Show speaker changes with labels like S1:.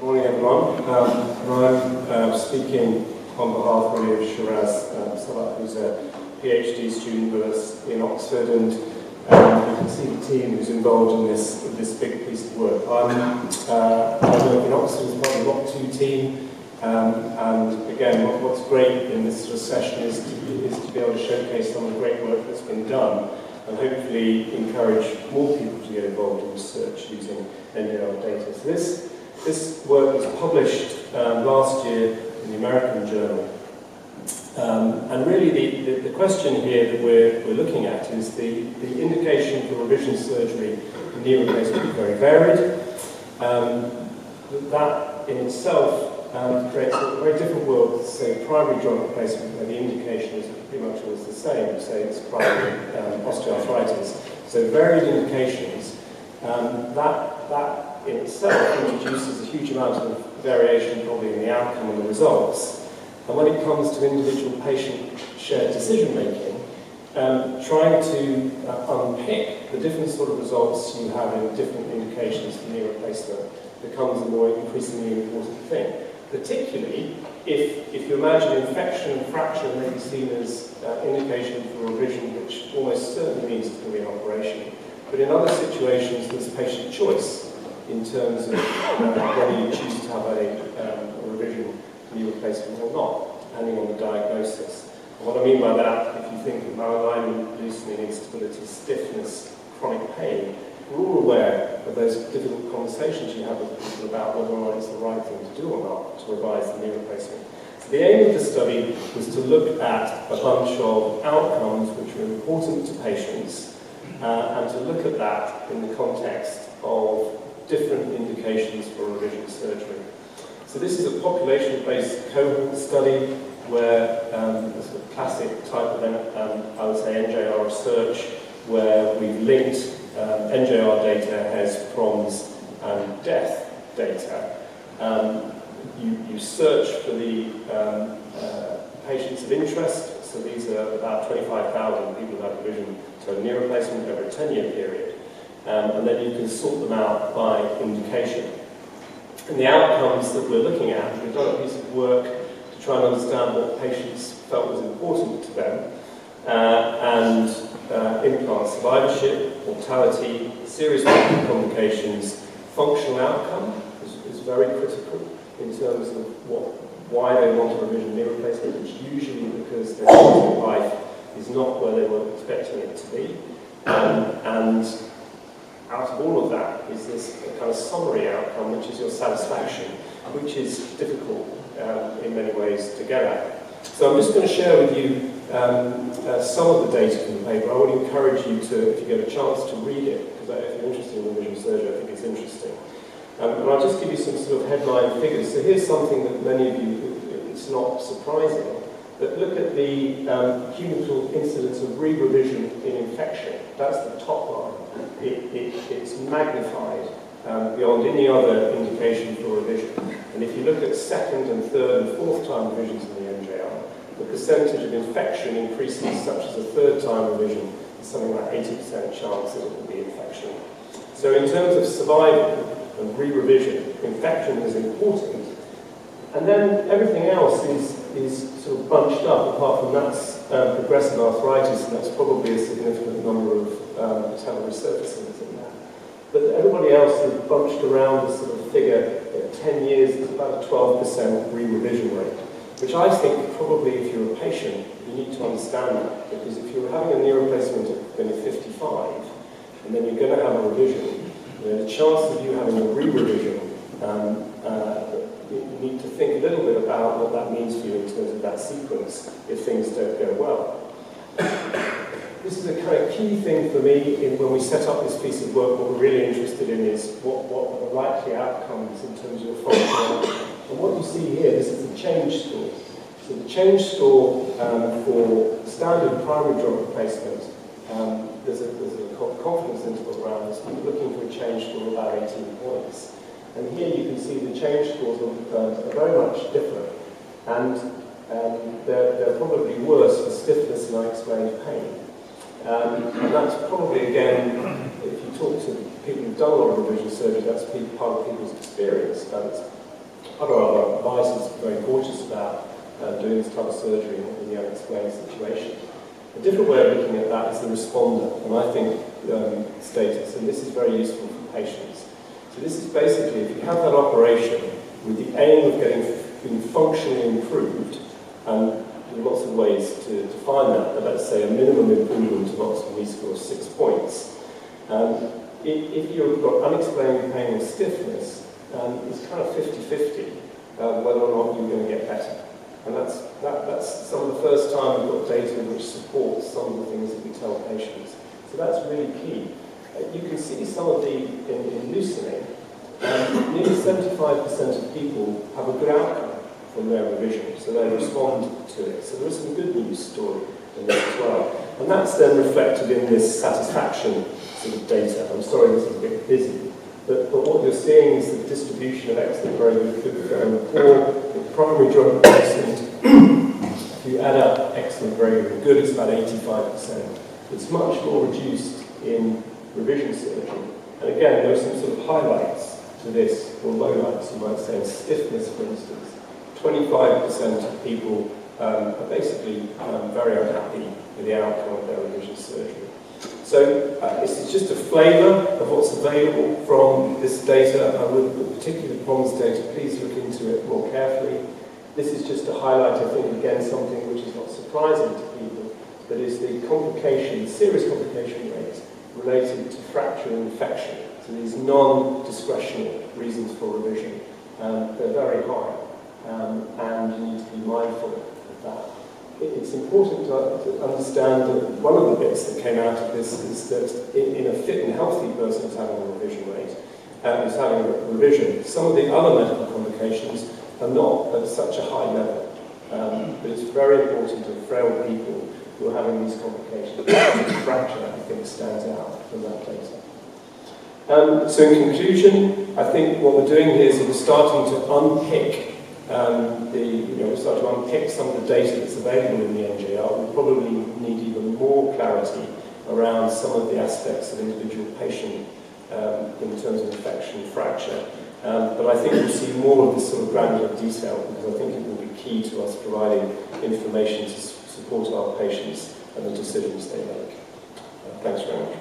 S1: Morning everyone. I'm speaking on behalf really of Shiraz Salat, who's a PhD student with us in Oxford, and you can see the team who's involved in this big piece of work. I work in Oxford as part of the ROC2 team, and again, what's great in this sort of session is to be able to showcase some of the great work that's been done, and hopefully encourage more people to get involved in research using NJR data. So this work was published last year in the American Journal. And really the question here that we're looking at is the indication for revision surgery in knee replacement is very varied. That in itself creates a very different world to say primary joint replacement, where the indication is pretty much always the same. Say it's primary osteoarthritis. So varied indications, that in itself introduces a huge amount of variation probably in the outcome and the results. And when it comes to individual patient-shared decision-making, trying to unpick the different sort of results you have in different indications for knee replacement becomes a more increasingly important thing. Particularly if you imagine infection and fracture may be seen as indication for revision, which almost certainly means it's going to be an operation. But in other situations, there's patient choice in terms of whether you choose to have a revision knee replacement or not, depending on the diagnosis. And what I mean by that, if you think of malalignment, loosening, instability, stiffness, chronic pain, we're all aware of those difficult conversations you have with people about whether or not it's the right thing to do or not to revise the knee replacement. So the aim of the study was to look at a bunch of outcomes which are important to patients and to look at that in the context of different indications for revision surgery. So this is a population-based cohort study where this is a classic type of, I would say, NJR research, where we've linked NJR data has PROMs and death data. You search for the patients of interest, so these are about 25,000 people who have revision, so knee replacement over a 10-year period. And then you can sort them out by indication. And the outcomes that we're looking at, we've done a piece of work to try and understand what patients felt was important to them, and implant survivorship, mortality, serious medical complications, functional outcome is very critical in terms of why they want a revision knee replacement, which usually because their quality of life is not where they were expecting it to be. And out of all of that is this kind of summary outcome, which is your satisfaction, which is difficult in many ways to get at. So I'm just going to share with you some of the data from the paper. I would encourage you to, if you get a chance, to read it, because if you're interested in revision surgery, I think it's interesting. And I'll just give you some sort of headline figures. So here's something that many of you, it's not surprising, but look at the cumulative incidence of re-revision in infection. That's the top line. It's magnified beyond any other indication for revision. And if you look at second and third and fourth time revisions in the NJR, the percentage of infection increases, such as a third time revision, is something like 80% chance that it will be infection. So in terms of survival and re-revision, infection is important. And then everything else is sort of bunched up, apart from that's progressive arthritis, and that's probably a significant number of patella resurfacings in that. But everybody else is bunched around this sort of figure at 10 years, there's about a 12% re-revision rate, which I think probably if you're a patient, you need to understand that, because if you're having a knee replacement at when you're 55, and then you're going to have a revision, the chance of you having a re-revision, you need to think a little bit about what that means for you in terms of that sequence if things don't go well. This is a kind of key thing for me when we set up this piece of work. What we're really interested in is what are the likely outcomes in terms of your functional. And what you see here, this is the change score. So the change score for standard primary joint replacement, there's a confidence interval around this. We're looking for a change score of about 18 points. And here you can see the change scores are very much different. And they're probably worse for stiffness and unexplained pain. And that's probably, again, if you talk to people who've done a lot of revision surgery, that's part of people's experience. Other advisors are very cautious about doing this type of surgery in the unexplained situation. A different way of looking at that is the responder, and I think status, and this is very useful for patients. So this is basically, if you have that operation with the aim of being functionally improved, and there are lots of ways to define that, but let's say a minimum improvement of Oxford knee score of 6 points. If you've got unexplained pain or stiffness, it's kind of 50-50 whether or not you're going to get better. And that's some of the first time we've got data which supports some of the things that we tell patients. So that's really key. You can see some of the, in loosening, nearly 75% of people have a good outcome from their revision, so they respond to it. So there is some good news story in this as well. And that's then reflected in this satisfaction sort of data. I'm sorry this is a bit busy, but what you're seeing is the distribution of excellent, very good, very poor. The primary joint replacement, if you add up excellent, very good, it's about 85%. It's much more reduced in revision surgery. And again, there are some sort of highlights to this, or lowlights, you might say, in stiffness, for instance. 25% of people are basically very unhappy with the outcome of their revision surgery. So this is just a flavour of what's available from this data. I would, particularly the POMS data, please look into it more carefully. This is just to highlight, I think, again, something which is not surprising to people, that is the complication, serious complication rate related to fracture and infection. So these non-discretionary reasons for revision, they're very high, and you need to be mindful of that. It's important to understand that one of the bits that came out of this is that in a fit and healthy person who's having a revision rate, who's having a revision, some of the other medical complications are not at such a high level. But it's very important to frail people who are having these complications. Fracture, I think, stands out from that data. So in conclusion, I think what we're doing here is we're starting to unpick we're starting to unpick some of the data that's available in the NJR. We probably need even more clarity around some of the aspects of individual patient in terms of infection and fracture. But I think we'll see more of this sort of granular detail, because I think it will be key to us providing information to support our patients and the decisions they make. Thanks very much.